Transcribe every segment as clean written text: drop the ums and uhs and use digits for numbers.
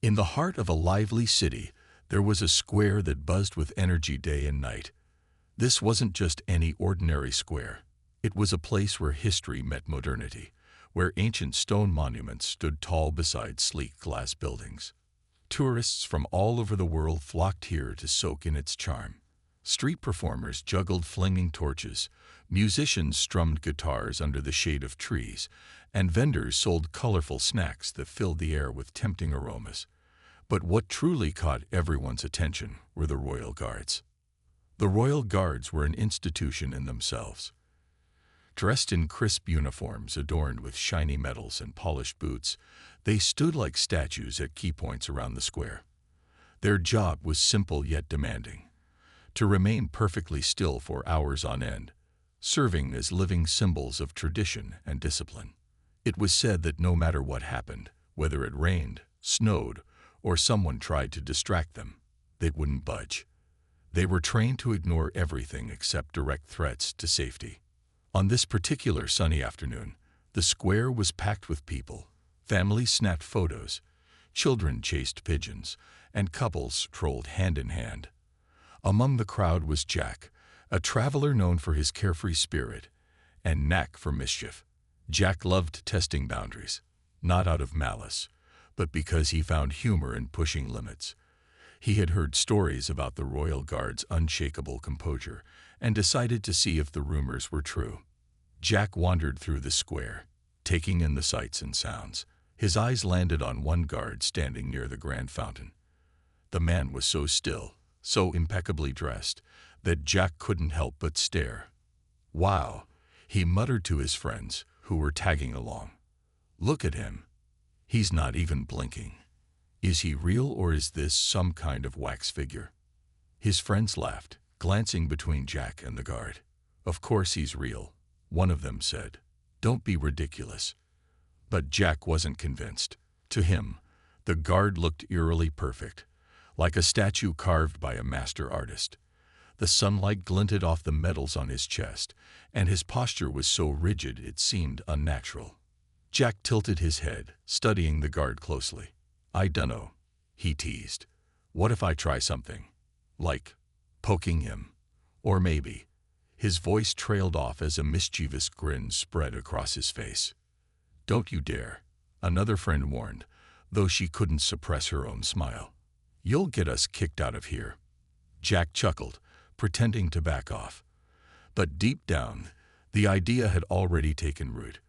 In the heart of a lively city, there was a square that buzzed with energy day and night. This wasn't just any ordinary square. It was a place where history met modernity, where ancient stone monuments stood tall beside sleek glass buildings. Tourists from all over the world flocked here to soak in its charm. Street performers juggled flinging torches, musicians strummed guitars under the shade of trees, and vendors sold colorful snacks that filled the air with tempting aromas. But what truly caught everyone's attention were the Royal Guards. The Royal Guards were an institution in themselves. Dressed in crisp uniforms adorned with shiny medals and polished boots, they stood like statues at key points around the square. Their job was simple yet demanding: to remain perfectly still for hours on end, serving as living symbols of tradition and discipline. It was said that no matter what happened, whether it rained, snowed, or someone tried to distract them, they wouldn't budge. They were trained to ignore everything except direct threats to safety. On this particular sunny afternoon, the square was packed with people. Families snapped photos, children chased pigeons, and couples strolled hand in hand. Among the crowd was Jack, a traveler known for his carefree spirit and knack for mischief. Jack loved testing boundaries, not out of malice, but because he found humor in pushing limits. He had heard stories about the Royal Guard's unshakable composure and decided to see if the rumors were true. Jack wandered through the square, taking in the sights and sounds. His eyes landed on one guard standing near the grand fountain. The man was so still, so impeccably dressed, that Jack couldn't help but stare. "Wow," he muttered to his friends, who were tagging along. "Look at him. He's not even blinking. Is he real, or is this some kind of wax figure?" His friends laughed, glancing between Jack and the guard. "Of course he's real," one of them said. "Don't be ridiculous." But Jack wasn't convinced. To him, the guard looked eerily perfect, like a statue carved by a master artist. The sunlight glinted off the medals on his chest, and his posture was so rigid it seemed unnatural. Jack tilted his head, studying the guard closely. "I dunno," he teased. "What if I try something? Like poking him? Or maybe—" His voice trailed off as a mischievous grin spread across his face. "Don't you dare," another friend warned, though she couldn't suppress her own smile. "You'll get us kicked out of here." Jack chuckled, pretending to back off. But deep down, the idea had already taken root.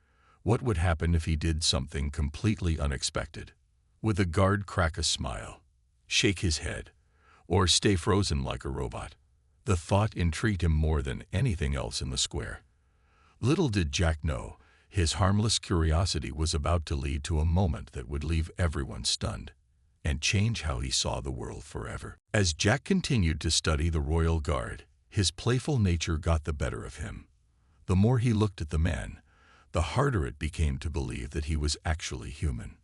What would happen if he did something completely unexpected? Would the guard crack a smile, shake his head, or stay frozen like a robot? The thought intrigued him more than anything else in the square. Little did Jack know, his harmless curiosity was about to lead to a moment that would leave everyone stunned and change how he saw the world forever. As Jack continued to study the Royal Guard, his playful nature got the better of him. The more he looked at the man, the harder it became to believe that he was actually human.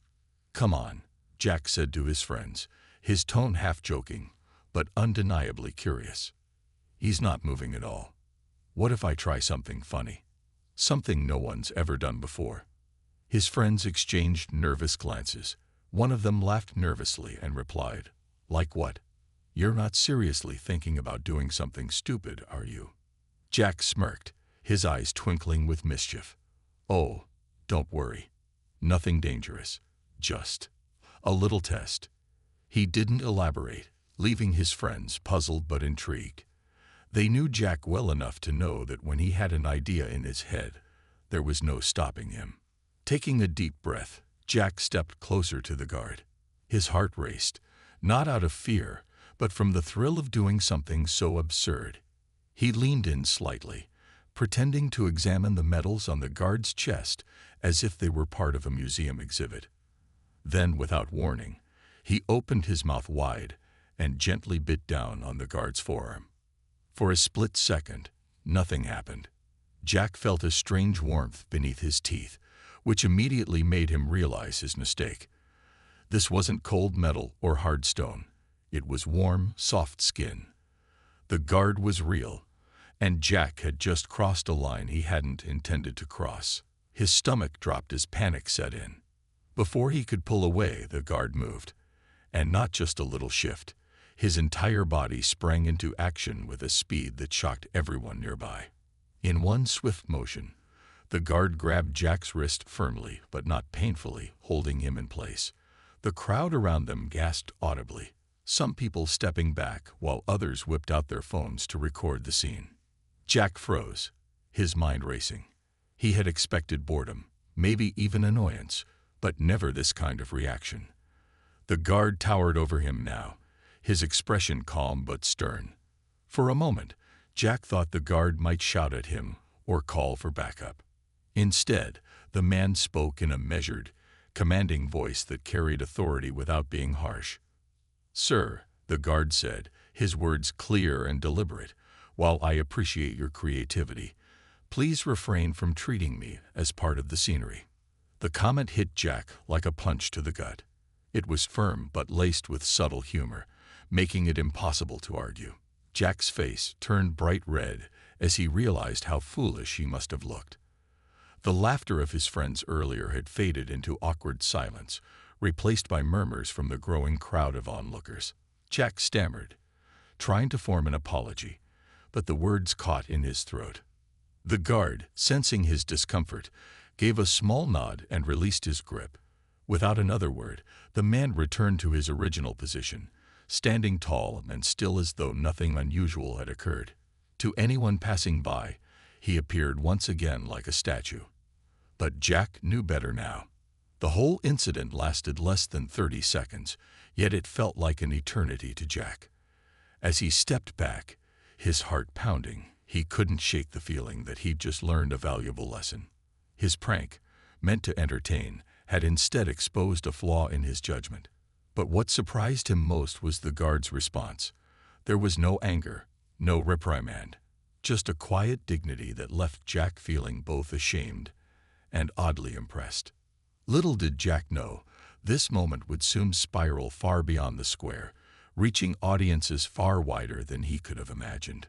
"Come on," Jack said to his friends, his tone half joking, but undeniably curious. "He's not moving at all. What if I try something funny? Something no one's ever done before?" His friends exchanged nervous glances. One of them laughed nervously and replied, "Like what? You're not seriously thinking about doing something stupid, are you?" Jack smirked, his eyes twinkling with mischief. "Oh, don't worry. Nothing dangerous. Just a little test." He didn't elaborate, leaving his friends puzzled but intrigued. They knew Jack well enough to know that when he had an idea in his head, there was no stopping him. Taking a deep breath, Jack stepped closer to the guard. His heart raced, not out of fear, but from the thrill of doing something so absurd. He leaned in slightly, pretending to examine the medals on the guard's chest as if they were part of a museum exhibit. Then, without warning, he opened his mouth wide and gently bit down on the guard's forearm. For a split second, nothing happened. Jack felt a strange warmth beneath his teeth, which immediately made him realize his mistake. This wasn't cold metal or hard stone. It was warm, soft skin. The guard was real, and Jack had just crossed a line he hadn't intended to cross. His stomach dropped as panic set in. Before he could pull away, the guard moved, And not just a little shift. His entire body sprang into action with a speed that shocked everyone nearby. In one swift motion, the guard grabbed Jack's wrist firmly, but not painfully, holding him in place. The crowd around them gasped audibly, some people stepping back while others whipped out their phones to record the scene. Jack froze, his mind racing. He had expected boredom, maybe even annoyance, but never this kind of reaction. The guard towered over him now, his expression calm but stern. For a moment, Jack thought the guard might shout at him or call for backup. Instead, the man spoke in a measured, commanding voice that carried authority without being harsh. "Sir," the guard said, his words clear and deliberate, "while I appreciate your creativity, please refrain from treating me as part of the scenery." The comment hit Jack like a punch to the gut. It was firm but laced with subtle humor, making it impossible to argue. Jack's face turned bright red as he realized how foolish he must have looked. The laughter of his friends earlier had faded into awkward silence, replaced by murmurs from the growing crowd of onlookers. Jack stammered, trying to form an apology, but the words caught in his throat. The guard, sensing his discomfort, gave a small nod and released his grip. Without another word, the man returned to his original position, standing tall and still as though nothing unusual had occurred. To anyone passing by, he appeared once again like a statue. But Jack knew better now. The whole incident lasted less than 30 seconds, yet it felt like an eternity to Jack. As he stepped back, his heart pounding, he couldn't shake the feeling that he'd just learned a valuable lesson. His prank, meant to entertain, had instead exposed a flaw in his judgment. But what surprised him most was the guard's response. There was no anger, no reprimand, just a quiet dignity that left Jack feeling both ashamed and oddly impressed. Little did Jack know, this moment would soon spiral far beyond the square, reaching audiences far wider than he could have imagined.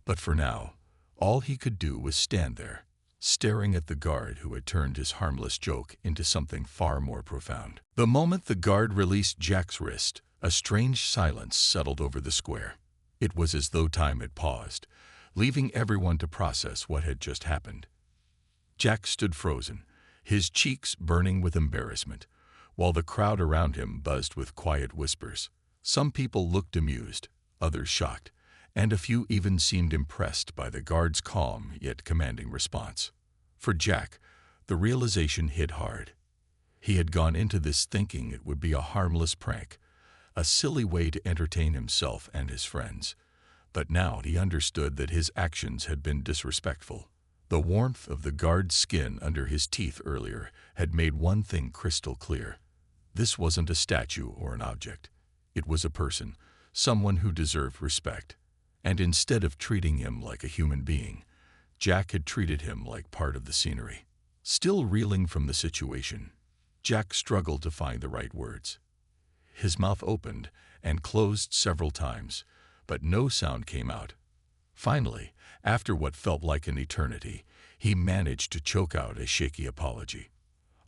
But for now, all he could do was stand there, staring at the guard who had turned his harmless joke into something far more profound. The moment the guard released Jack's wrist, a strange silence settled over the square. It was as though time had paused, leaving everyone to process what had just happened. Jack stood frozen, his cheeks burning with embarrassment, while the crowd around him buzzed with quiet whispers. Some people looked amused, others shocked, and a few even seemed impressed by the guard's calm yet commanding response. For Jack, the realization hit hard. He had gone into this thinking it would be a harmless prank, a silly way to entertain himself and his friends. But now he understood that his actions had been disrespectful. The warmth of the guard's skin under his teeth earlier had made one thing crystal clear. This wasn't a statue or an object. It was a person, someone who deserved respect. And instead of treating him like a human being, Jack had treated him like part of the scenery. Still reeling from the situation, Jack struggled to find the right words. His mouth opened and closed several times, but no sound came out. Finally, after what felt like an eternity, he managed to choke out a shaky apology.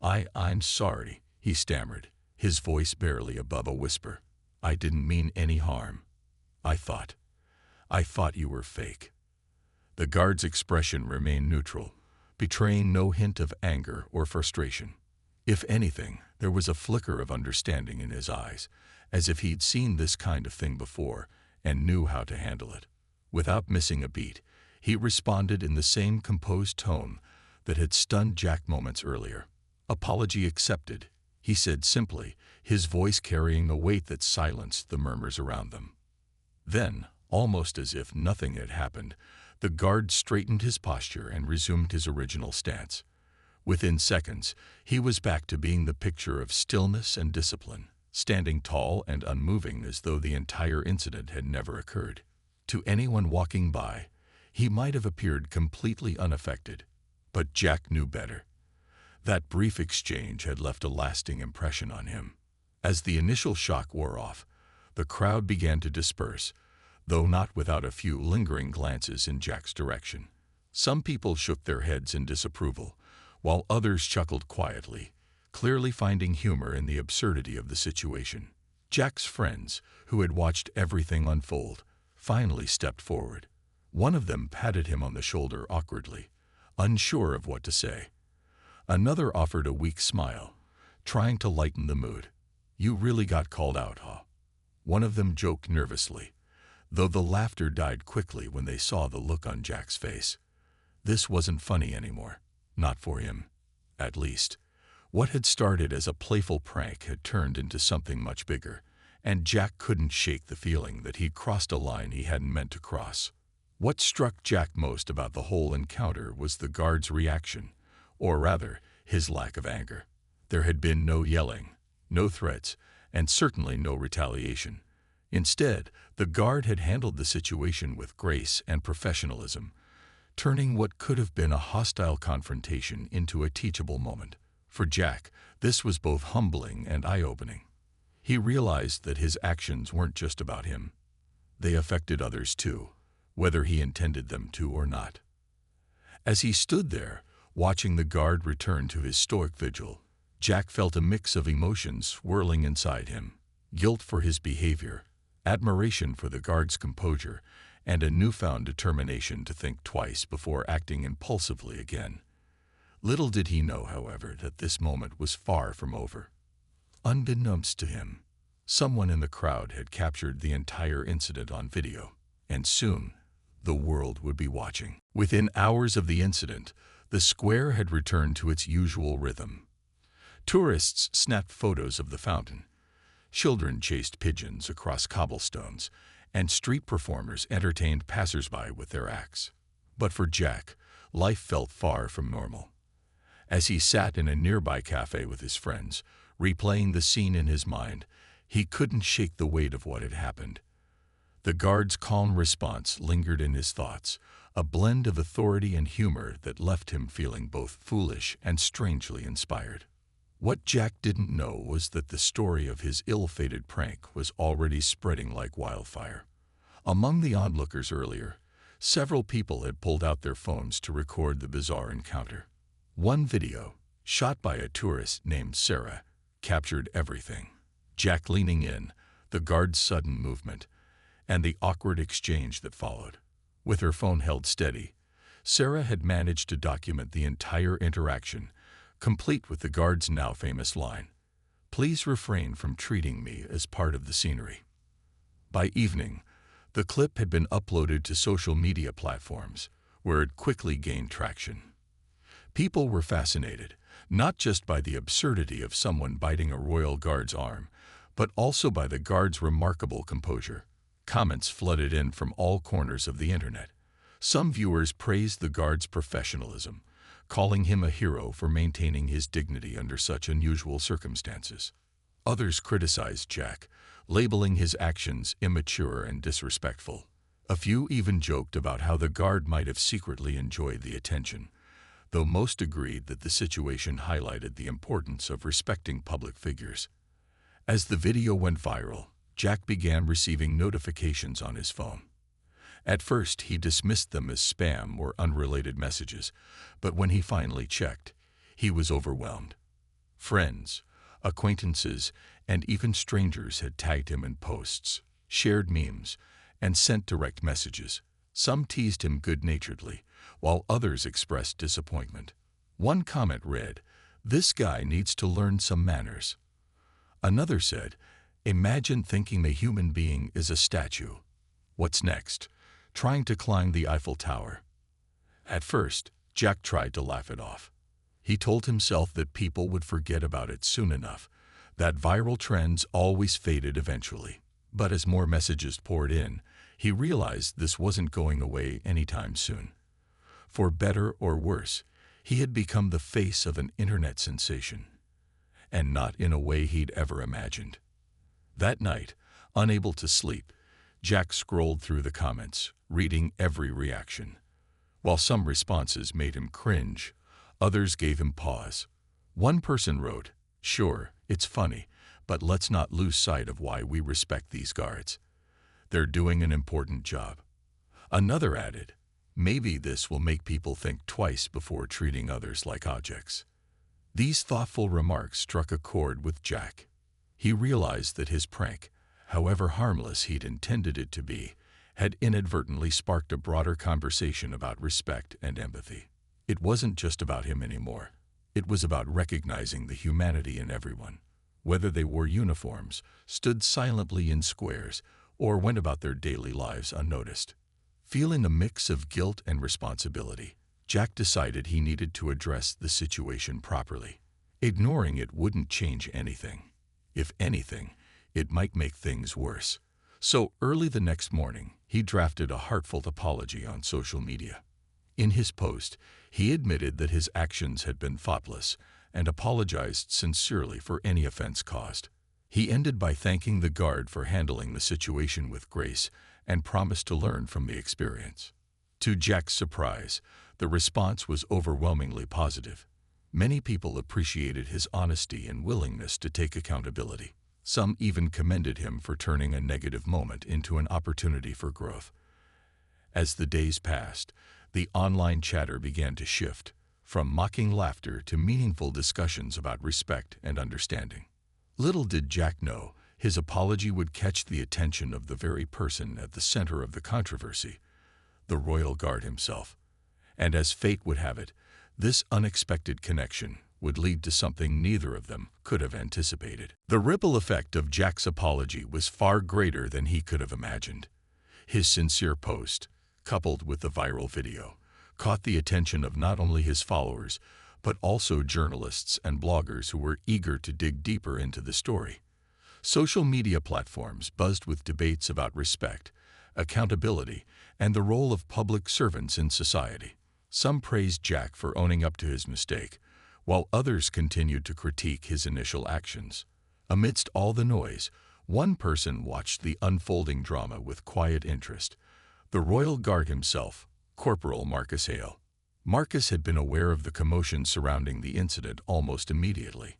I'm sorry," he stammered, his voice barely above a whisper. "I didn't mean any harm. I thought you were fake." The guard's expression remained neutral, betraying no hint of anger or frustration. If anything, there was a flicker of understanding in his eyes, as if he'd seen this kind of thing before and knew how to handle it. Without missing a beat, he responded in the same composed tone that had stunned Jack moments earlier. "Apology accepted," he said simply, his voice carrying a weight that silenced the murmurs around them. Then, almost as if nothing had happened, the guard straightened his posture and resumed his original stance. Within seconds, he was back to being the picture of stillness and discipline, standing tall and unmoving as though the entire incident had never occurred. To anyone walking by, he might have appeared completely unaffected, but Jack knew better. That brief exchange had left a lasting impression on him. As the initial shock wore off, the crowd began to disperse, though not without a few lingering glances in Jack's direction. Some people shook their heads in disapproval, while others chuckled quietly, clearly finding humor in the absurdity of the situation. Jack's friends, who had watched everything unfold, finally stepped forward. One of them patted him on the shoulder awkwardly, unsure of what to say. Another offered a weak smile, trying to lighten the mood. "You really got called out, huh?" One of them joked nervously, though the laughter died quickly when they saw the look on Jack's face. This wasn't funny anymore. Not for him, at least. What had started as a playful prank had turned into something much bigger, and Jack couldn't shake the feeling that he'd crossed a line he hadn't meant to cross. What struck Jack most about the whole encounter was the guard's reaction, or rather, his lack of anger. There had been no yelling, no threats, and certainly no retaliation. Instead, the guard had handled the situation with grace and professionalism, turning what could have been a hostile confrontation into a teachable moment. For Jack, this was both humbling and eye-opening. He realized that his actions weren't just about him. They affected others too, whether he intended them to or not. As he stood there, watching the guard return to his stoic vigil, Jack felt a mix of emotions swirling inside him: guilt for his behavior, admiration for the guard's composure, and a newfound determination to think twice before acting impulsively again. Little did he know, however, that this moment was far from over. Unbeknownst to him, someone in the crowd had captured the entire incident on video, and soon the world would be watching. Within hours of the incident, the square had returned to its usual rhythm. Tourists snapped photos of the fountain. Children chased pigeons across cobblestones, and street performers entertained passersby with their acts. But for Jack, life felt far from normal. As he sat in a nearby cafe with his friends, replaying the scene in his mind, he couldn't shake the weight of what had happened. The guard's calm response lingered in his thoughts, a blend of authority and humor that left him feeling both foolish and strangely inspired. What Jack didn't know was that the story of his ill-fated prank was already spreading like wildfire. Among the onlookers earlier, several people had pulled out their phones to record the bizarre encounter. One video, shot by a tourist named Sarah, captured everything. Jack leaning in, the guard's sudden movement, and the awkward exchange that followed. With her phone held steady, Sarah had managed to document the entire interaction, complete with the guard's now famous line, "Please refrain from treating me as part of the scenery." By evening, the clip had been uploaded to social media platforms, where it quickly gained traction. People were fascinated, not just by the absurdity of someone biting a royal guard's arm, but also by the guard's remarkable composure. Comments flooded in from all corners of the internet. Some viewers praised the guard's professionalism, calling him a hero for maintaining his dignity under such unusual circumstances. Others criticized Jack, labeling his actions immature and disrespectful. A few even joked about how the guard might have secretly enjoyed the attention, though most agreed that the situation highlighted the importance of respecting public figures. As the video went viral, Jack began receiving notifications on his phone. At first, he dismissed them as spam or unrelated messages, but when he finally checked, he was overwhelmed. Friends, acquaintances, and even strangers had tagged him in posts, shared memes, and sent direct messages. Some teased him good-naturedly, while others expressed disappointment. One comment read, "This guy needs to learn some manners." Another said, "Imagine thinking the human being is a statue. What's next? Trying to climb the Eiffel Tower?" At first, Jack tried to laugh it off. He told himself that people would forget about it soon enough, that viral trends always faded eventually. But as more messages poured in, he realized this wasn't going away anytime soon. For better or worse, he had become the face of an internet sensation, and not in a way he'd ever imagined. That night, unable to sleep, Jack scrolled through the comments, reading every reaction. While some responses made him cringe, others gave him pause. One person wrote, "Sure, it's funny, but let's not lose sight of why we respect these guards. They're doing an important job." Another added, "Maybe this will make people think twice before treating others like objects." These thoughtful remarks struck a chord with Jack. He realized that his prank, however harmless he'd intended it to be, had inadvertently sparked a broader conversation about respect and empathy. It wasn't just about him anymore. It was about recognizing the humanity in everyone, whether they wore uniforms, stood silently in squares, or went about their daily lives unnoticed. Feeling a mix of guilt and responsibility, Jack decided he needed to address the situation properly. Ignoring it wouldn't change anything. If anything, it might make things worse. So early the next morning, he drafted a heartfelt apology on social media. In his post, he admitted that his actions had been thoughtless and apologized sincerely for any offense caused. He ended by thanking the guard for handling the situation with grace and promised to learn from the experience. To Jack's surprise, the response was overwhelmingly positive. Many people appreciated his honesty and willingness to take accountability. Some even commended him for turning a negative moment into an opportunity for growth. As the days passed, the online chatter began to shift, from mocking laughter to meaningful discussions about respect and understanding. Little did Jack know, his apology would catch the attention of the very person at the center of the controversy, the royal guard himself. And as fate would have it, this unexpected connection would lead to something neither of them could have anticipated. The ripple effect of Jack's apology was far greater than he could have imagined. His sincere post, coupled with the viral video, caught the attention of not only his followers, but also journalists and bloggers who were eager to dig deeper into the story. Social media platforms buzzed with debates about respect, accountability, and the role of public servants in society. Some praised Jack for owning up to his mistake, while others continued to critique his initial actions. Amidst all the noise, one person watched the unfolding drama with quiet interest: the royal guard himself, Corporal Marcus Hale. Marcus had been aware of the commotion surrounding the incident almost immediately.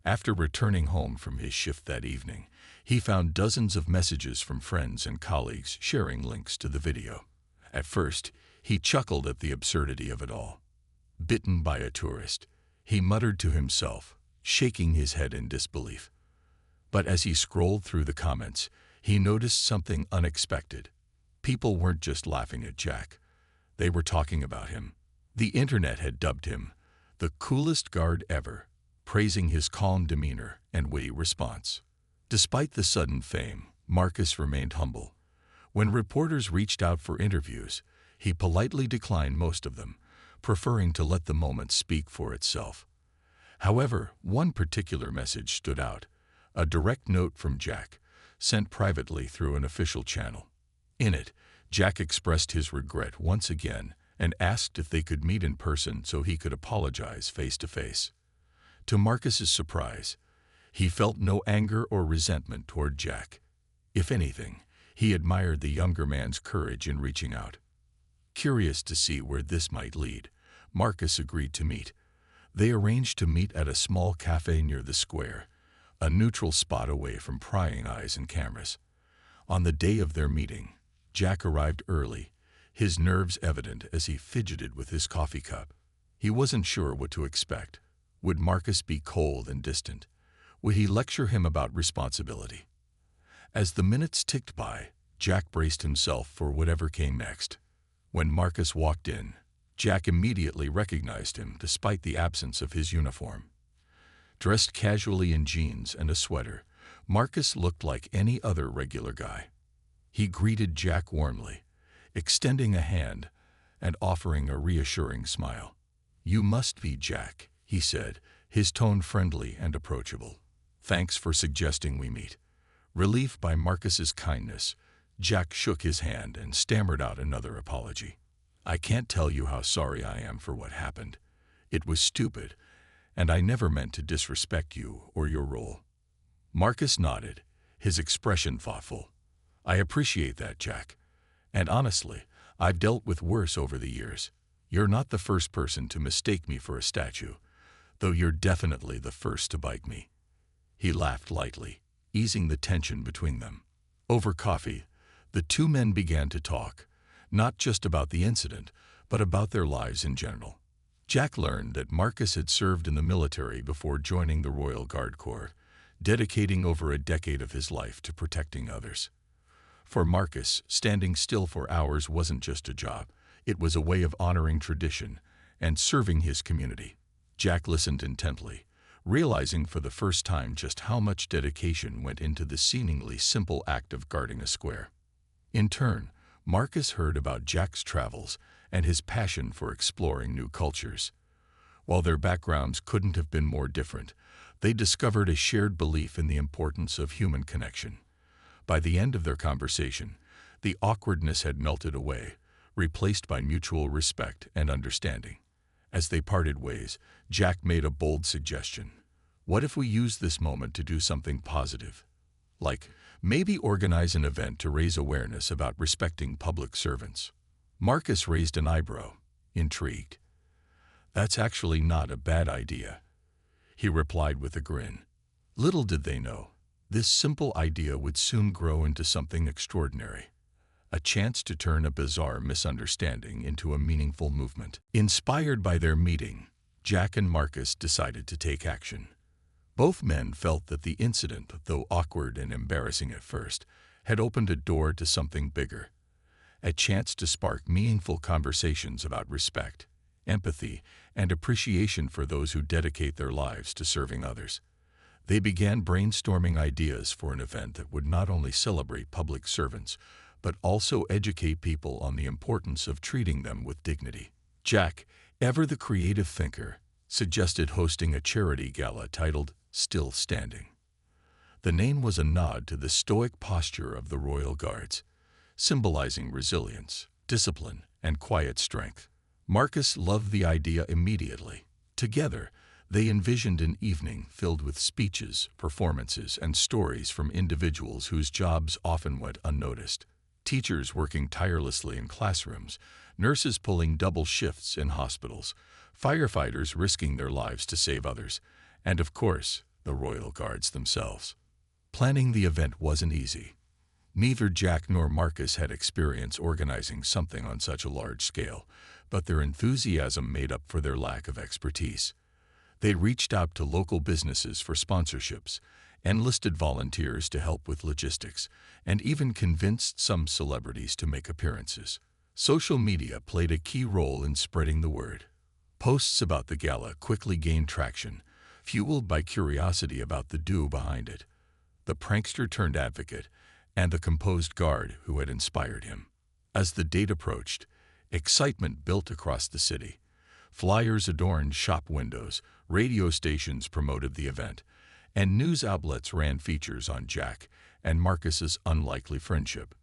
After returning home from his shift that evening, he found dozens of messages from friends and colleagues sharing links to the video. At first, he chuckled at the absurdity of it all. Bitten by a tourist, he muttered to himself, shaking his head in disbelief. But as he scrolled through the comments, he noticed something unexpected. People weren't just laughing at Jack. They were talking about him. The internet had dubbed him the coolest guard ever, praising his calm demeanor and witty response. Despite the sudden fame, Marcus remained humble. When reporters reached out for interviews, he politely declined most of them, preferring to let the moment speak for itself. However, one particular message stood out, a direct note from Jack, sent privately through an official channel. In it, Jack expressed his regret once again and asked if they could meet in person so he could apologize face to face. To Marcus's surprise, he felt no anger or resentment toward Jack. If anything, he admired the younger man's courage in reaching out. Curious to see where this might lead, Marcus agreed to meet. They arranged to meet at a small cafe near the square, a neutral spot away from prying eyes and cameras. On the day of their meeting, Jack arrived early, his nerves evident as he fidgeted with his coffee cup. He wasn't sure what to expect. Would Marcus be cold and distant? Would he lecture him about responsibility? As the minutes ticked by, Jack braced himself for whatever came next. When Marcus walked in, Jack immediately recognized him despite the absence of his uniform. Dressed casually in jeans and a sweater, Marcus looked like any other regular guy. He greeted Jack warmly, extending a hand and offering a reassuring smile. "You must be Jack," he said, his tone friendly and approachable. "Thanks for suggesting we meet." Relieved by Marcus's kindness, Jack shook his hand and stammered out another apology. "I can't tell you how sorry I am for what happened. It was stupid, and I never meant to disrespect you or your role." Marcus nodded, his expression thoughtful. "I appreciate that, Jack. And honestly, I've dealt with worse over the years. You're not the first person to mistake me for a statue, though you're definitely the first to bite me." He laughed lightly, easing the tension between them. Over coffee, the two men began to talk, not just about the incident, but about their lives in general. Jack learned that Marcus had served in the military before joining the Royal Guard Corps, dedicating over a decade of his life to protecting others. For Marcus, standing still for hours wasn't just a job. It was a way of honoring tradition and serving his community. Jack listened intently, realizing for the first time just how much dedication went into the seemingly simple act of guarding a square. In turn, Marcus heard about Jack's travels and his passion for exploring new cultures. While their backgrounds couldn't have been more different, they discovered a shared belief in the importance of human connection. By the end of their conversation, the awkwardness had melted away, replaced by mutual respect and understanding. As they parted ways, Jack made a bold suggestion. What if we use this moment to do something positive? Like, maybe organize an event to raise awareness about respecting public servants. Marcus raised an eyebrow, intrigued. That's actually not a bad idea, he replied with a grin. Little did they know, this simple idea would soon grow into something extraordinary. A chance to turn a bizarre misunderstanding into a meaningful movement. Inspired by their meeting, Jack and Marcus decided to take action. Both men felt that the incident, though awkward and embarrassing at first, had opened a door to something bigger. A chance to spark meaningful conversations about respect, empathy, and appreciation for those who dedicate their lives to serving others. They began brainstorming ideas for an event that would not only celebrate public servants, but also educate people on the importance of treating them with dignity. Jack, ever the creative thinker, suggested hosting a charity gala titled Still Standing. The name was a nod to the stoic posture of the Royal Guards, symbolizing resilience, discipline, and quiet strength. Marcus loved the idea immediately. Together, they envisioned an evening filled with speeches, performances, and stories from individuals whose jobs often went unnoticed. Teachers working tirelessly in classrooms, nurses pulling double shifts in hospitals, firefighters risking their lives to save others, and of course, the Royal Guards themselves. Planning the event wasn't easy. Neither Jack nor Marcus had experience organizing something on such a large scale, but their enthusiasm made up for their lack of expertise. They reached out to local businesses for sponsorships, enlisted volunteers to help with logistics, and even convinced some celebrities to make appearances. Social media played a key role in spreading the word. Posts about the gala quickly gained traction, fueled by curiosity about the do behind it, the prankster turned advocate, and the composed guard who had inspired him. As the date approached, excitement built across the city. Flyers adorned shop windows, radio stations promoted the event, and news outlets ran features on Jack and Marcus's unlikely friendship.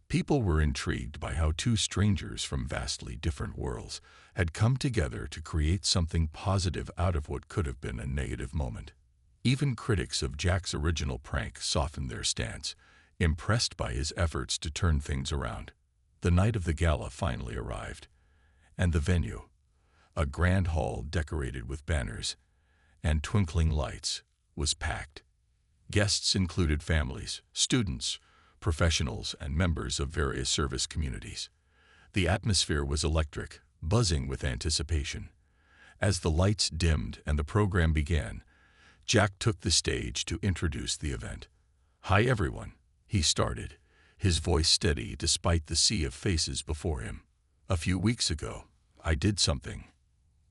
People were intrigued by how two strangers from vastly different worlds had come together to create something positive out of what could have been a negative moment. Even critics of Jack's original prank softened their stance, impressed by his efforts to turn things around. The night of the gala finally arrived, and the venue, a grand hall decorated with banners and twinkling lights, was packed. Guests included families, students, professionals, and members of various service communities. The atmosphere was electric, buzzing with anticipation. As the lights dimmed and the program began, Jack took the stage to introduce the event. "Hi everyone," he started, his voice steady despite the sea of faces before him. "A few weeks ago, I did something.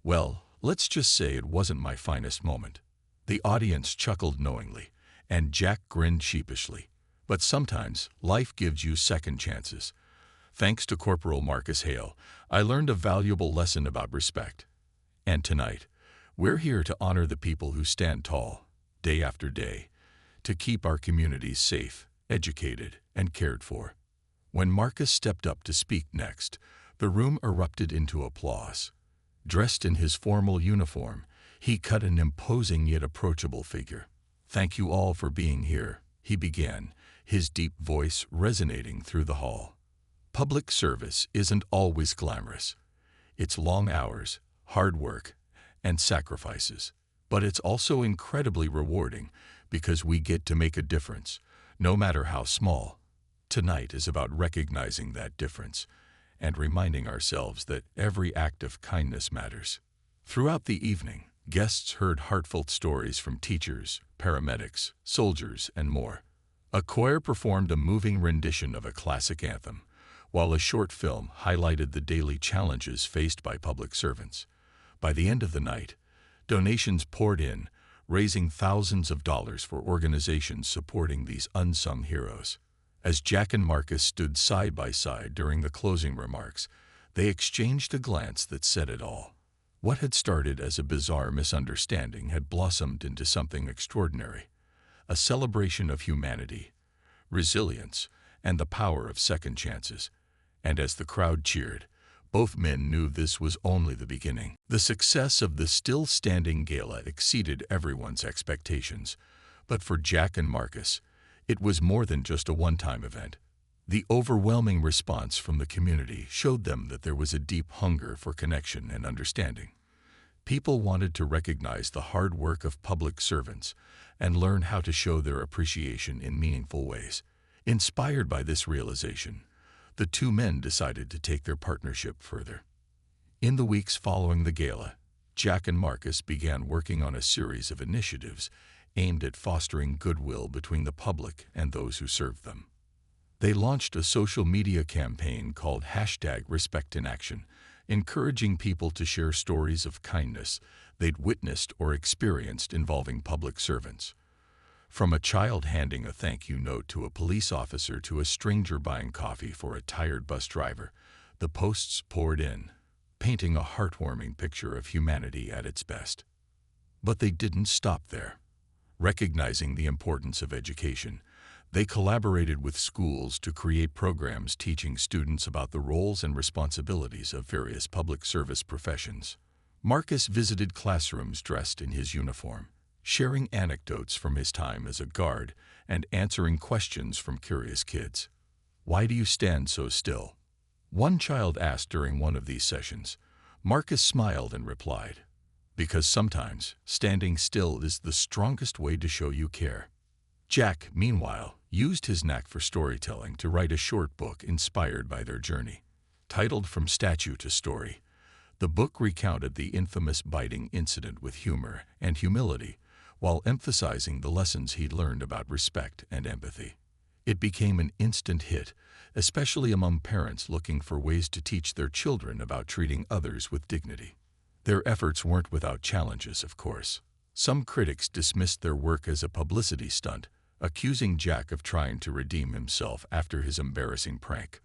Well, let's just say it wasn't my finest moment." The audience chuckled knowingly, and Jack grinned sheepishly. But sometimes, life gives you second chances. Thanks to Corporal Marcus Hale, I learned a valuable lesson about respect. And tonight, we're here to honor the people who stand tall, day after day, to keep our communities safe, educated, and cared for. When Marcus stepped up to speak next, the room erupted into applause. Dressed in his formal uniform, he cut an imposing yet approachable figure. "Thank you all for being here," he began, his deep voice resonating through the hall. Public service isn't always glamorous. It's long hours, hard work, and sacrifices. But it's also incredibly rewarding because we get to make a difference, no matter how small. Tonight is about recognizing that difference and reminding ourselves that every act of kindness matters. Throughout the evening, Guests heard heartfelt stories from teachers, paramedics, soldiers, and more. A choir performed a moving rendition of a classic anthem, while a short film highlighted the daily challenges faced by public servants. By the end of the night, donations poured in, raising thousands of dollars for organizations supporting these unsung heroes. As Jack and Marcus stood side by side during the closing remarks, they exchanged a glance that said it all. What had started as a bizarre misunderstanding had blossomed into something extraordinary, a celebration of humanity, resilience, and the power of second chances. And as the crowd cheered, both men knew this was only the beginning. The success of the still-standing gala exceeded everyone's expectations, but for Jack and Marcus, it was more than just a one-time event. The overwhelming response from the community showed them that there was a deep hunger for connection and understanding. People wanted to recognize the hard work of public servants and learn how to show their appreciation in meaningful ways. Inspired by this realization, the two men decided to take their partnership further. In the weeks following the gala, Jack and Marcus began working on a series of initiatives aimed at fostering goodwill between the public and those who served them. They launched a social media campaign called #RespectInAction, encouraging people to share stories of kindness they'd witnessed or experienced involving public servants. From a child handing a thank you note to a police officer to a stranger buying coffee for a tired bus driver, the posts poured in, painting a heartwarming picture of humanity at its best. But they didn't stop there. Recognizing the importance of education, they collaborated with schools to create programs teaching students about the roles and responsibilities of various public service professions. Marcus visited classrooms dressed in his uniform, sharing anecdotes from his time as a guard and answering questions from curious kids. "Why do you stand so still?" one child asked during one of these sessions. Marcus smiled and replied, "Because sometimes standing still is the strongest way to show you care." Jack, meanwhile, used his knack for storytelling to write a short book inspired by their journey. Titled From Statue to Story, the book recounted the infamous biting incident with humor and humility, while emphasizing the lessons he'd learned about respect and empathy. It became an instant hit, especially among parents looking for ways to teach their children about treating others with dignity. Their efforts weren't without challenges, of course. Some critics dismissed their work as a publicity stunt, accusing Jack of trying to redeem himself after his embarrassing prank.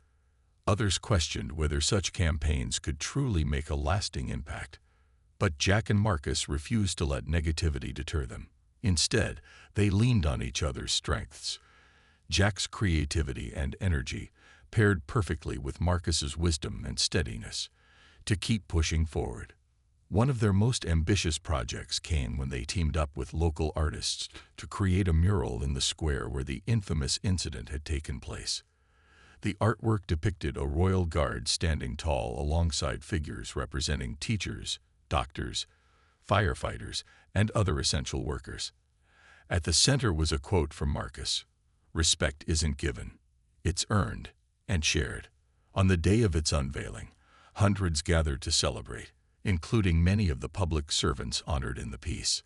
Others questioned whether such campaigns could truly make a lasting impact. But Jack and Marcus refused to let negativity deter them. Instead, they leaned on each other's strengths. Jack's creativity and energy paired perfectly with Marcus's wisdom and steadiness to keep pushing forward. One of their most ambitious projects came when they teamed up with local artists to create a mural in the square where the infamous incident had taken place. The artwork depicted a royal guard standing tall alongside figures representing teachers, doctors, firefighters, and other essential workers. At the center was a quote from Marcus: "Respect isn't given, it's earned and shared." On the day of its unveiling, hundreds gathered to celebrate, including many of the public servants honored in the piece.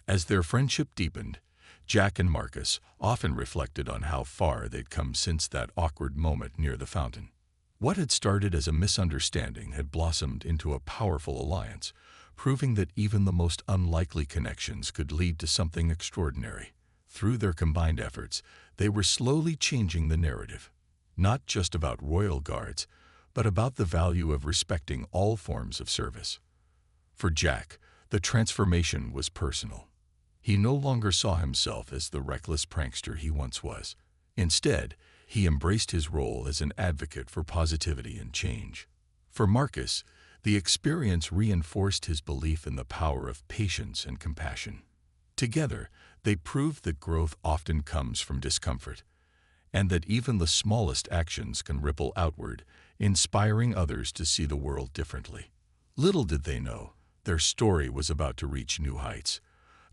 As their friendship deepened, Jack and Marcus often reflected on how far they'd come since that awkward moment near the fountain. What had started as a misunderstanding had blossomed into a powerful alliance, proving that even the most unlikely connections could lead to something extraordinary. Through their combined efforts, they were slowly changing the narrative, not just about royal guards, but about the value of respecting all forms of service. For Jack, the transformation was personal. He no longer saw himself as the reckless prankster he once was. Instead, he embraced his role as an advocate for positivity and change. For Marcus, the experience reinforced his belief in the power of patience and compassion. Together, they proved that growth often comes from discomfort, and that even the smallest actions can ripple outward, inspiring others to see the world differently. Little did they know, their story was about to reach new heights.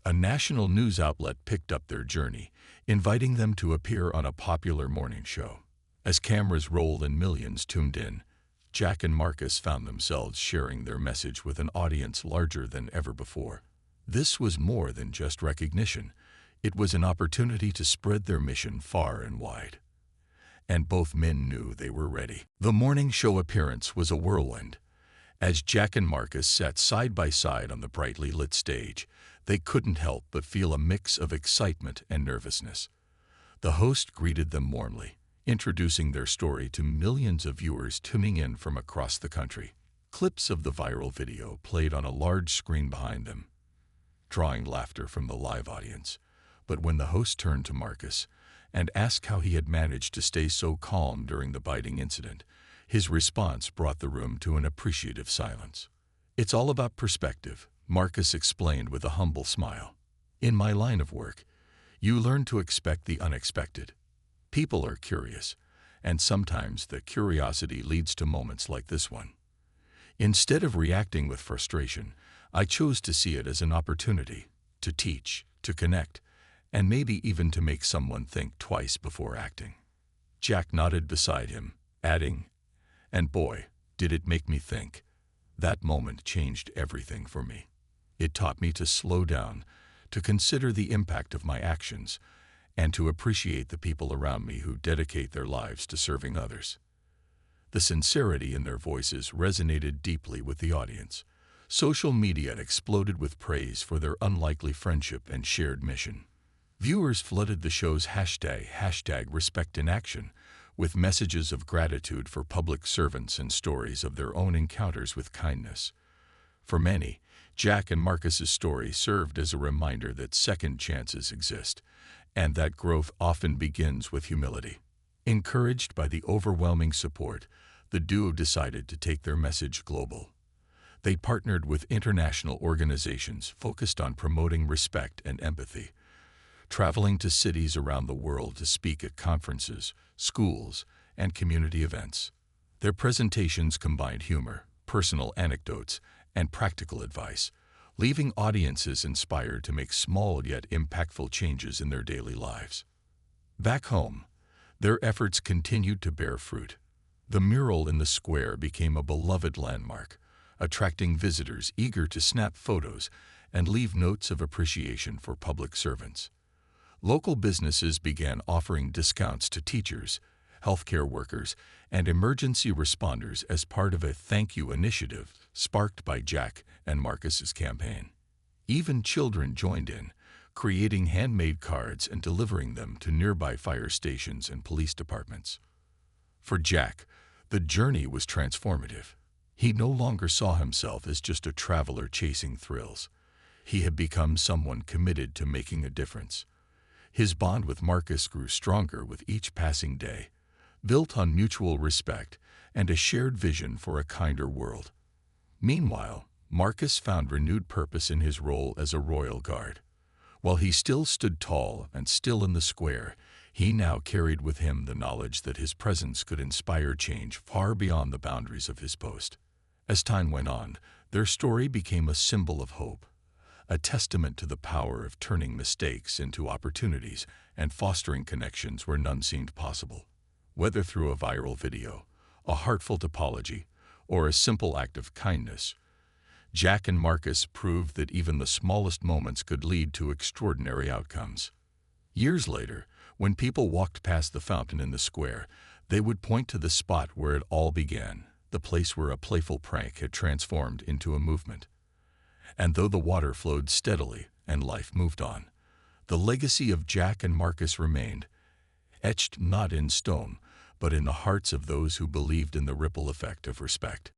A national news outlet picked up their journey, inviting them to appear on a popular morning show. As cameras rolled and millions tuned in, Jack and Marcus found themselves sharing their message with an audience larger than ever before. This was more than just recognition. It was an opportunity to spread their mission far and wide. And both men knew they were ready. The morning show appearance was a whirlwind. As Jack and Marcus sat side by side on the brightly lit stage, they couldn't help but feel a mix of excitement and nervousness. The host greeted them warmly, introducing their story to millions of viewers tuning in from across the country. Clips of the viral video played on a large screen behind them, drawing laughter from the live audience. But when the host turned to Marcus and asked how he had managed to stay so calm during the biting incident, his response brought the room to an appreciative silence. "It's all about perspective," Marcus explained with a humble smile. "In my line of work, you learn to expect the unexpected. People are curious, and sometimes the curiosity leads to moments like this one. Instead of reacting with frustration, I chose to see it as an opportunity to teach, to connect, and maybe even to make someone think twice before acting." Jack nodded beside him, adding, "And boy, did it make me think. That moment changed everything for me. It taught me to slow down, to consider the impact of my actions, and to appreciate the people around me who dedicate their lives to serving others." The sincerity in their voices resonated deeply with the audience. Social media exploded with praise for their unlikely friendship and shared mission. Viewers flooded the show's hashtag Respect in Action with messages of gratitude for public servants and stories of their own encounters with kindness. For many, Jack and Marcus's story served as a reminder that second chances exist, and that growth often begins with humility. Encouraged by the overwhelming support, the duo decided to take their message global. They partnered with international organizations focused on promoting respect and empathy, traveling to cities around the world to speak at conferences, schools, and community events. Their presentations combined humor, personal anecdotes, and practical advice, leaving audiences inspired to make small yet impactful changes in their daily lives. Back home, their efforts continued to bear fruit. The mural in the square became a beloved landmark, attracting visitors eager to snap photos and leave notes of appreciation for public servants. Local businesses began offering discounts to teachers, healthcare workers, and emergency responders as part of a thank you initiative sparked by Jack and Marcus's campaign. Even children joined in, creating handmade cards and delivering them to nearby fire stations and police departments. For Jack, the journey was transformative. He no longer saw himself as just a traveler chasing thrills. He had become someone committed to making a difference. His bond with Marcus grew stronger with each passing day, built on mutual respect and a shared vision for a kinder world. Meanwhile, Marcus found renewed purpose in his role as a royal guard. While he still stood tall and still in the square, he now carried with him the knowledge that his presence could inspire change far beyond the boundaries of his post. As time went on, their story became a symbol of hope, a testament to the power of turning mistakes into opportunities and fostering connections where none seemed possible. Whether through a viral video, a heartfelt apology, or a simple act of kindness, Jack and Marcus proved that even the smallest moments could lead to extraordinary outcomes. Years later, when people walked past the fountain in the square, they would point to the spot where it all began, the place where a playful prank had transformed into a movement. And though the water flowed steadily and life moved on, the legacy of Jack and Marcus remained, etched not in stone, but in the hearts of those who believed in the ripple effect of respect.